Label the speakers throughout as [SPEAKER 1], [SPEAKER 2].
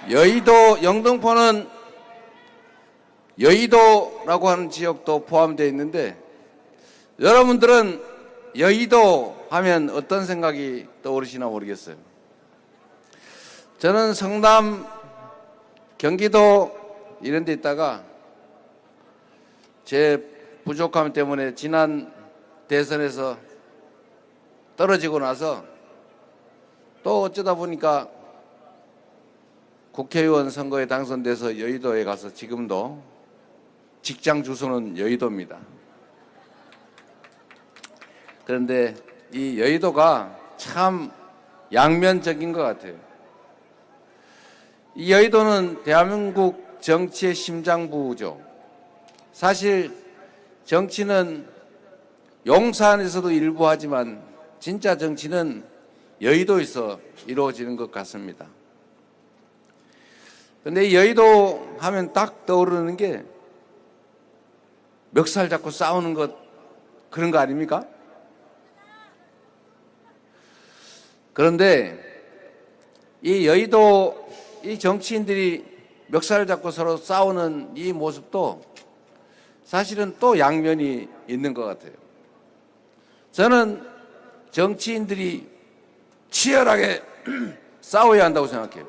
[SPEAKER 1] 여의도 영등포는 여의도라고 하는 지역도 포함되어 있는데 여러분들은 여의도 하면 어떤 생각이 떠오르시나 모르겠어요. 저는 성남, 경기도 이런 데 있다가 제 부족함 때문에 지난 대선에서 떨어지고 나서 또 어쩌다 보니까 국회의원 선거에 당선돼서 여의도에 가서 지금도 직장 주소는 여의도입니다. 그런데 이 여의도가 참 양면적인 것 같아요. 이 여의도는 대한민국 정치의 심장부죠. 사실 정치는 용산에서도 일부 하지만 진짜 정치는 여의도에서 이루어지는 것 같습니다. 그런데 여의도 하면 딱 떠오르는 게 멱살 잡고 싸우는 것, 그런 거 아닙니까? 그런데 이 여의도 이 정치인들이 멱살을 잡고 서로 싸우는 이 모습도 사실은 또 양면이 있는 것 같아요. 저는 정치인들이 치열하게 싸워야 한다고 생각해요.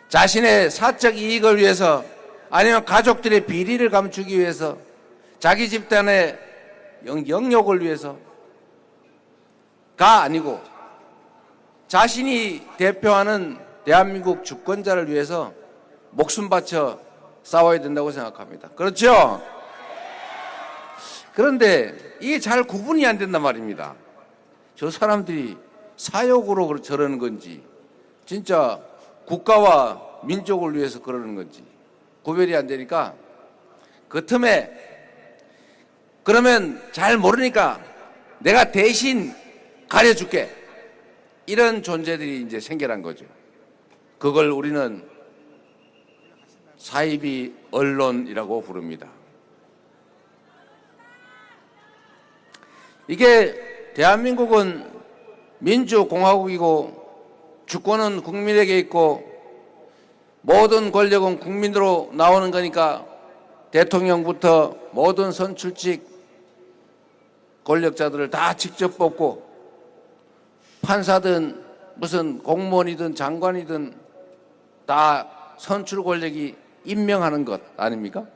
[SPEAKER 1] 자신의 사적 이익을 위해서 아니면 가족들의 비리를 감추기 위해서 자기 집단의 영역을 위해서가 아니고 자신이 대표하는 대한민국 주권자를 위해서 목숨 바쳐 싸워야 된다고 생각합니다. 그렇죠? 그런데 이게 잘 구분이 안 된단 말입니다. 저 사람들이 사욕으로 저러는 건지 진짜 국가와 민족을 위해서 그러는 건지 구별이 안 되니까 그 틈에 그러면 잘 모르니까 내가 대신 가려줄게, 이런 존재들이 이제 생겨난 거죠. 그걸 우리는 사이비 언론이라고 부릅니다. 이게 대한민국은 민주공화국이고 주권은 국민에게 있고 모든 권력은 국민으로 나오는 거니까 대통령부터 모든 선출직 권력자들을 다 직접 뽑고 판사든 무슨 공무원이든 장관이든 다 선출 권력이 임명하는 것 아닙니까?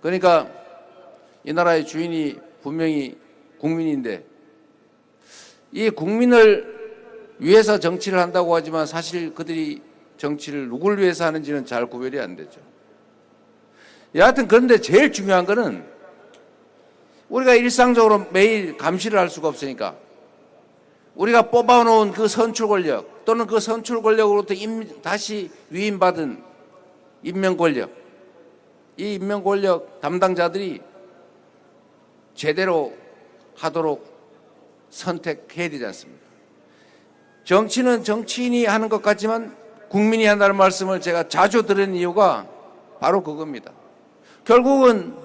[SPEAKER 1] 그러니까 이 나라의 주인이 분명히 국민인데 이 국민을 위해서 정치를 한다고 하지만 사실 그들이 정치를 누굴 위해서 하는지는 잘 구별이 안 되죠. 여하튼 그런데 제일 중요한 거는 우리가 일상적으로 매일 감시를 할 수가 없으니까 우리가 뽑아놓은 그 선출 권력 또는 그 선출 권력으로부터 다시 위임받은 임명 권력, 이 임명 권력 담당자들이 제대로 하도록 선택해야 되지 않습니까? 정치는 정치인이 하는 것 같지만 국민이 한다는 말씀을 제가 자주 들은 이유가 바로 그겁니다. 결국은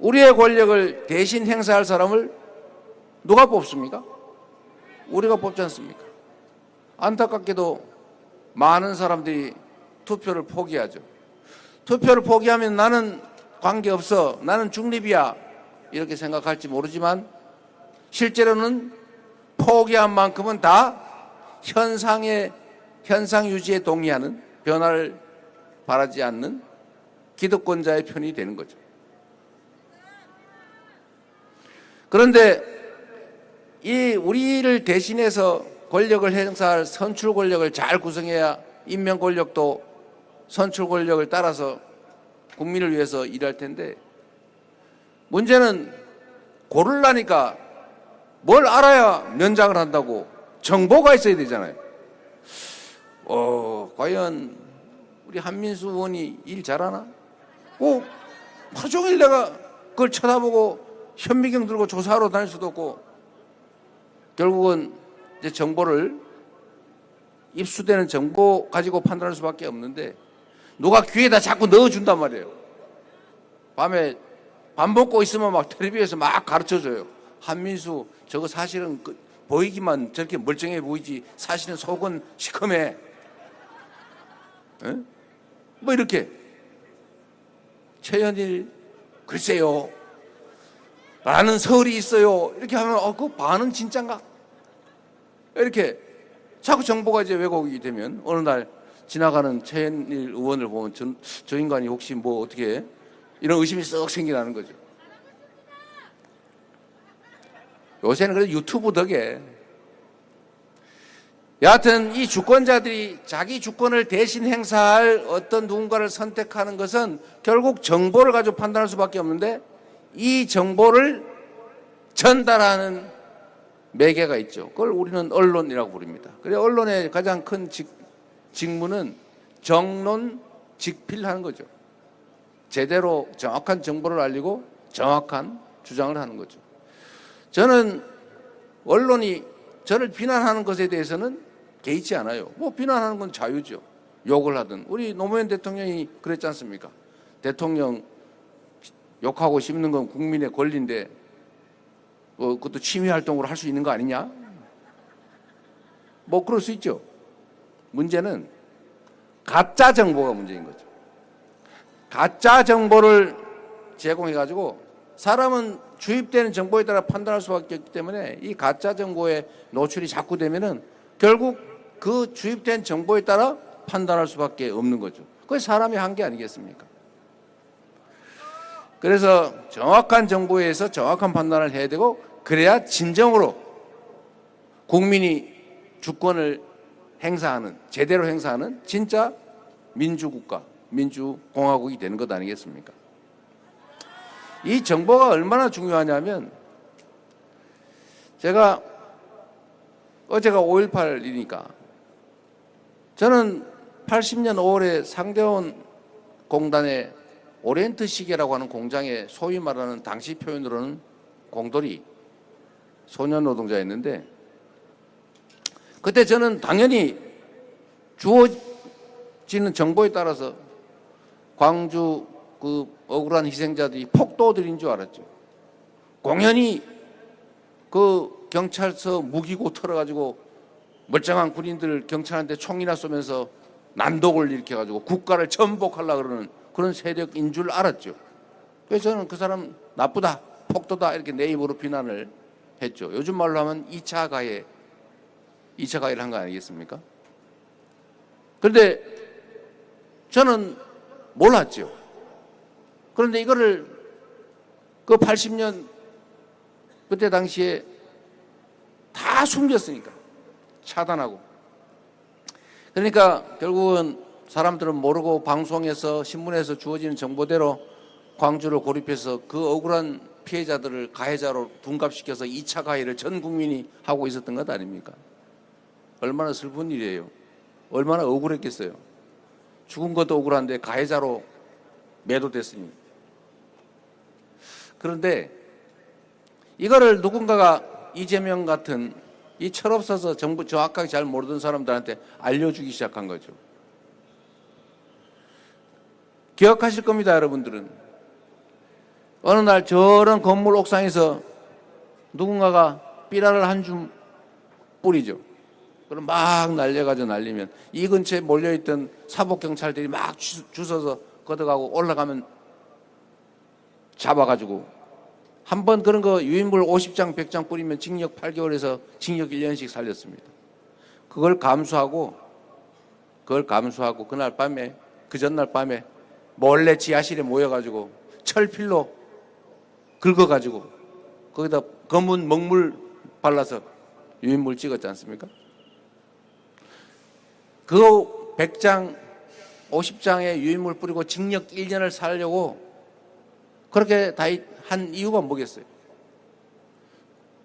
[SPEAKER 1] 우리의 권력을 대신 행사할 사람을 누가 뽑습니까? 우리가 뽑지 않습니까? 안타깝게도 많은 사람들이 투표를 포기하죠. 투표를 포기하면 나는 관계없어, 나는 중립이야, 이렇게 생각할지 모르지만 실제로는 포기한 만큼은 다 현상 유지에 동의하는, 변화를 바라지 않는 기득권자의 편이 되는 거죠. 그런데 이 우리를 대신해서 권력을 행사할 선출 권력을 잘 구성해야 임명 권력도 선출 권력을 따라서 국민을 위해서 일할 텐데 문제는 고르려니까 뭘 알아야 면장을 한다고 정보가 있어야 되잖아요. 과연 우리 한민수 의원이 일 잘하나? 하루 종일 내가 그걸 쳐다보고 현미경 들고 조사하러 다닐 수도 없고 결국은 이제 정보를 입수되는 정보 가지고 판단할 수밖에 없는데 누가 귀에다 자꾸 넣어준단 말이에요. 밤에 밥 먹고 있으면 막 텔레비에서 막 가르쳐줘요. 한민수 저거 사실은 보이기만 저렇게 멀쩡해 보이지 사실은 속은 시커매. 에? 뭐 이렇게 최현일 글쎄요 라는 설이 있어요. 이렇게 하면 그 반은 진짠가? 이렇게 자꾸 정보가 이제 왜곡이 되면 어느 날 지나가는 최현일 의원을 보면 저 인간이 혹시 뭐 어떻게 해? 이런 의심이 썩 생기는 거죠. 요새는 그래도 유튜브 덕에 여하튼 이 주권자들이 자기 주권을 대신 행사할 어떤 누군가를 선택하는 것은 결국 정보를 가지고 판단할 수밖에 없는데 이 정보를 전달하는 매개가 있죠. 그걸 우리는 언론이라고 부릅니다. 그래 언론의 가장 큰 직무는 정론직필하는 거죠. 제대로 정확한 정보를 알리고 정확한 주장을 하는 거죠. 저는 언론이 저를 비난하는 것에 대해서는 개의치 않아요. 뭐 비난하는 건 자유죠. 욕을 하든 우리 노무현 대통령이 그랬지 않습니까? 대통령 욕하고 씹는 건 국민의 권리인데 그것도 취미 활동으로 할 수 있는 거 아니냐? 뭐 그럴 수 있죠. 문제는 가짜 정보가 문제인 거죠. 가짜 정보를 제공해 가지고 사람은 주입되는 정보에 따라 판단할 수밖에 없기 때문에 이 가짜 정보에 노출이 자꾸 되면은 결국 그 주입된 정보에 따라 판단할 수밖에 없는 거죠. 그게 사람의 한계 아니겠습니까? 그래서 정확한 정보에서 정확한 판단을 해야 되고 그래야 진정으로 국민이 주권을 행사하는 제대로 행사하는 진짜 민주국가, 민주공화국이 되는 것 아니겠습니까? 이 정보가 얼마나 중요하냐면 제가 어제가 5.18이니까 저는 80년 5월에 상대원 공단의 오리엔트 시계라고 하는 공장에 소위 말하는 당시 표현으로는 공돌이 소년 노동자였는데 그때 저는 당연히 주어지는 정보에 따라서 광주 그 억울한 희생자들이 폭도들인 줄 알았죠. 공연히 그 경찰서 무기고 털어가지고 멀쩡한 군인들 경찰한테 총이나 쏘면서 난독을 일으켜가지고 국가를 전복하려고 그러는 그런 세력인 줄 알았죠. 그래서 저는 그 사람 나쁘다, 폭도다 이렇게 내 입으로 비난을 했죠. 요즘 말로 하면 2차 가해를 한 거 아니겠습니까? 그런데 저는 몰랐죠. 그런데 이거를 그 80년 그때 당시에 다 숨겼으니까 차단하고 그러니까 결국은 사람들은 모르고 방송에서 신문에서 주어지는 정보대로 광주를 고립해서 그 억울한 피해자들을 가해자로 둔갑시켜서 2차 가해를 전 국민이 하고 있었던 것 아닙니까? 얼마나 슬픈 일이에요. 얼마나 억울했겠어요. 죽은 것도 억울한데 가해자로 매도됐으니. 그런데 이거를 누군가가 이재명 같은 이 철없어서 정부 정확하게 잘 모르던 사람들한테 알려주기 시작한 거죠. 기억하실 겁니다, 여러분들은. 어느 날 저런 건물 옥상에서 누군가가 삐라를 한 줌 뿌리죠. 그럼 막 날려가지고 날리면 이 근처에 몰려있던 사복경찰들이 막 주워서 걷어가고 올라가면 잡아가지고 한 번 그런 거 유인물 50장, 100장 뿌리면 징역 8개월에서 징역 1년씩 살렸습니다. 그걸 감수하고 그날 밤에, 그 전날 밤에 몰래 지하실에 모여가지고 철필로 긁어가지고 거기다 검은 먹물 발라서 유인물 찍었지 않습니까? 그 100장, 50장의 유인물 뿌리고 징역 1년을 살려고 그렇게 다 한 이유가 뭐겠어요?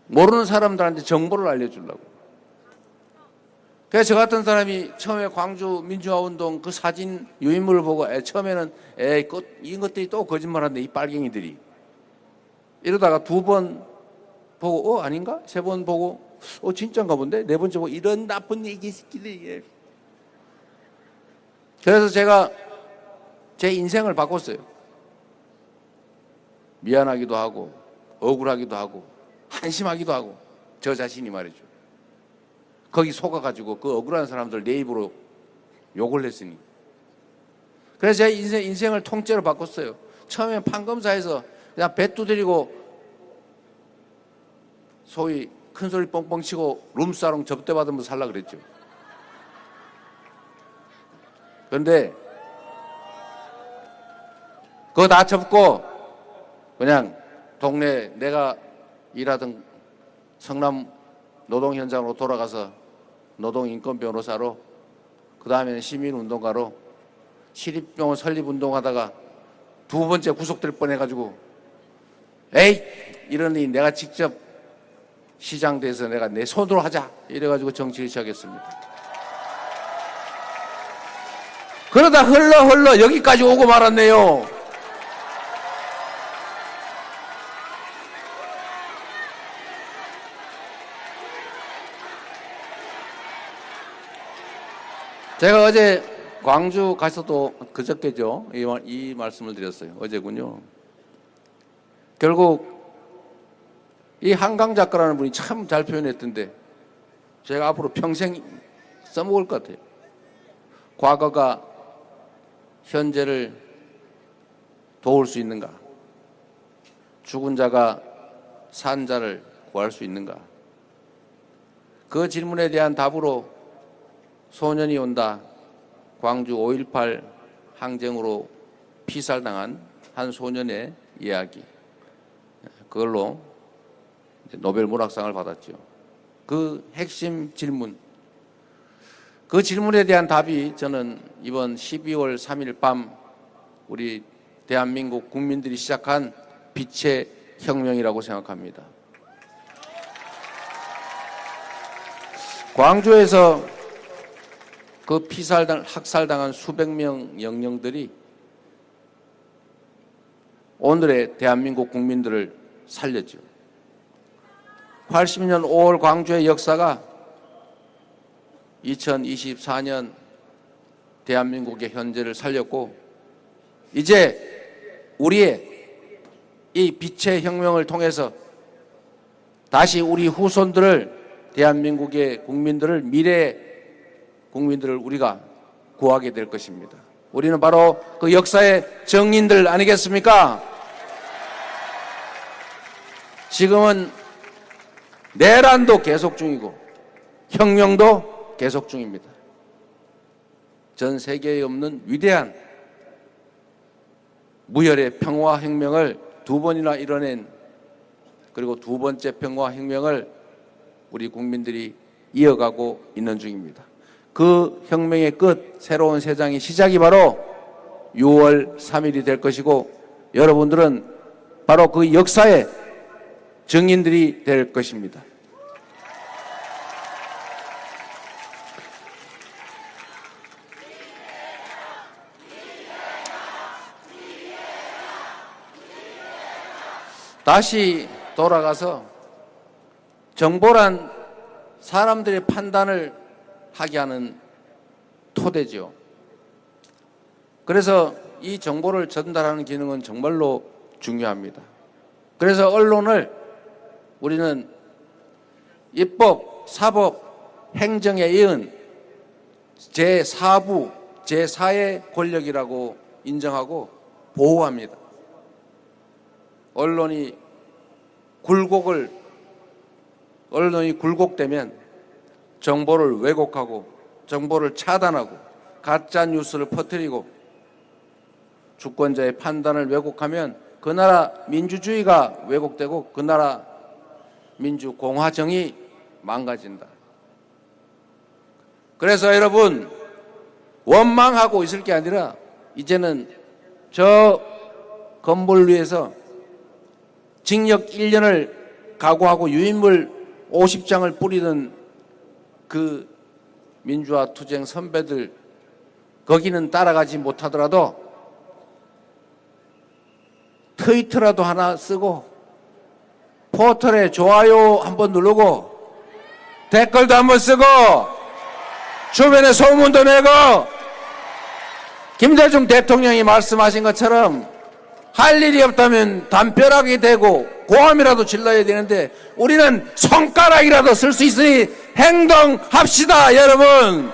[SPEAKER 1] 모르는 사람들한테 정보를 알려주려고. 그래서 저 같은 사람이 처음에 광주 민주화운동 그 사진 유인물을 보고 처음에는 이것들이 또 거짓말한데 이 빨갱이들이 이러다가 2번 보고 아닌가? 3번 보고 진짜인가 본데? 4번째 보고 이런 나쁜 얘기들이. 그래서 제가 제 인생을 바꿨어요. 미안하기도 하고 억울하기도 하고 한심하기도 하고 저 자신이 말이죠. 거기 속아가지고 그 억울한 사람들 내 입으로 욕을 했으니 그래서 제 인생을 통째로 바꿨어요. 처음에 판검사에서 그냥 배 두드리고 소위 큰소리 뻥뻥 치고 룸사롱 접대 받으면서 살라 그랬죠. 그런데 그거 다 접고 그냥 동네 내가 일하던 성남 노동 현장으로 돌아가서 노동인권 변호사로, 그 다음에는 시민운동가로 시립병원 설립운동하다가 두 번째 구속될 뻔해가지고 에이 이러니 내가 직접 시장 돼서 내가 내 손으로 하자 이래가지고 정치를 시작했습니다. 그러다 흘러 여기까지 오고 말았네요. 제가 어제 광주 가서도 그저께죠. 이 말씀을 드렸어요. 어제군요. 결국 이 한강 작가라는 분이 참 잘 표현했던데 제가 앞으로 평생 써먹을 것 같아요. 과거가 현재를 도울 수 있는가? 죽은 자가 산 자를 구할 수 있는가? 그 질문에 대한 답으로 소년이 온다. 광주 5.18 항쟁으로 피살당한 한 소년의 이야기. 그걸로 노벨 문학상을 받았죠. 그 핵심 질문. 그 질문에 대한 답이 저는 이번 12월 3일 밤 우리 대한민국 국민들이 시작한 빛의 혁명이라고 생각합니다. 광주에서 그 학살당한 수백 명 영령들이 오늘의 대한민국 국민들을 살렸죠. 80년 5월 광주의 역사가 2024년 대한민국의 현재를 살렸고, 이제 우리의 이 빛의 혁명을 통해서 다시 우리 후손들을, 대한민국의 국민들을, 미래의 국민들을 우리가 구하게 될 것입니다. 우리는 바로 그 역사의 증인들 아니겠습니까? 지금은 내란도 계속 중이고 혁명도 계속 중입니다. 전 세계에 없는 위대한 무혈의 평화혁명을 두 번이나 이뤄낸, 그리고 두 번째 평화혁명을 우리 국민들이 이어가고 있는 중입니다. 그 혁명의 끝, 새로운 세상의 시작이 바로 6월 3일이 될 것이고, 여러분들은 바로 그 역사의 증인들이 될 것입니다. 다시 돌아가서 정보란 사람들의 판단을 하게 하는 토대죠. 그래서 이 정보를 전달하는 기능은 정말로 중요합니다. 그래서 언론을 우리는 입법, 사법, 행정에 이은 제4부, 제4의 권력이라고 인정하고 보호합니다. 언론이 굴곡되면 정보를 왜곡하고 정보를 차단하고 가짜 뉴스를 퍼뜨리고 주권자의 판단을 왜곡하면 그 나라 민주주의가 왜곡되고 그 나라 민주공화정이 망가진다. 그래서 여러분, 원망하고 있을 게 아니라 이제는 저 건물 위에서 징역 1년을 각오하고 유인물 50장을 뿌리던 그 민주화 투쟁 선배들, 거기는 따라가지 못하더라도 트위터라도 하나 쓰고 포털에 좋아요 한번 누르고 댓글도 한번 쓰고 주변에 소문도 내고, 김대중 대통령이 말씀하신 것처럼 할 일이 없다면 담벼락이 되고 고함이라도 질러야 되는데 우리는 손가락이라도 쓸 수 있으니 행동합시다, 여러분.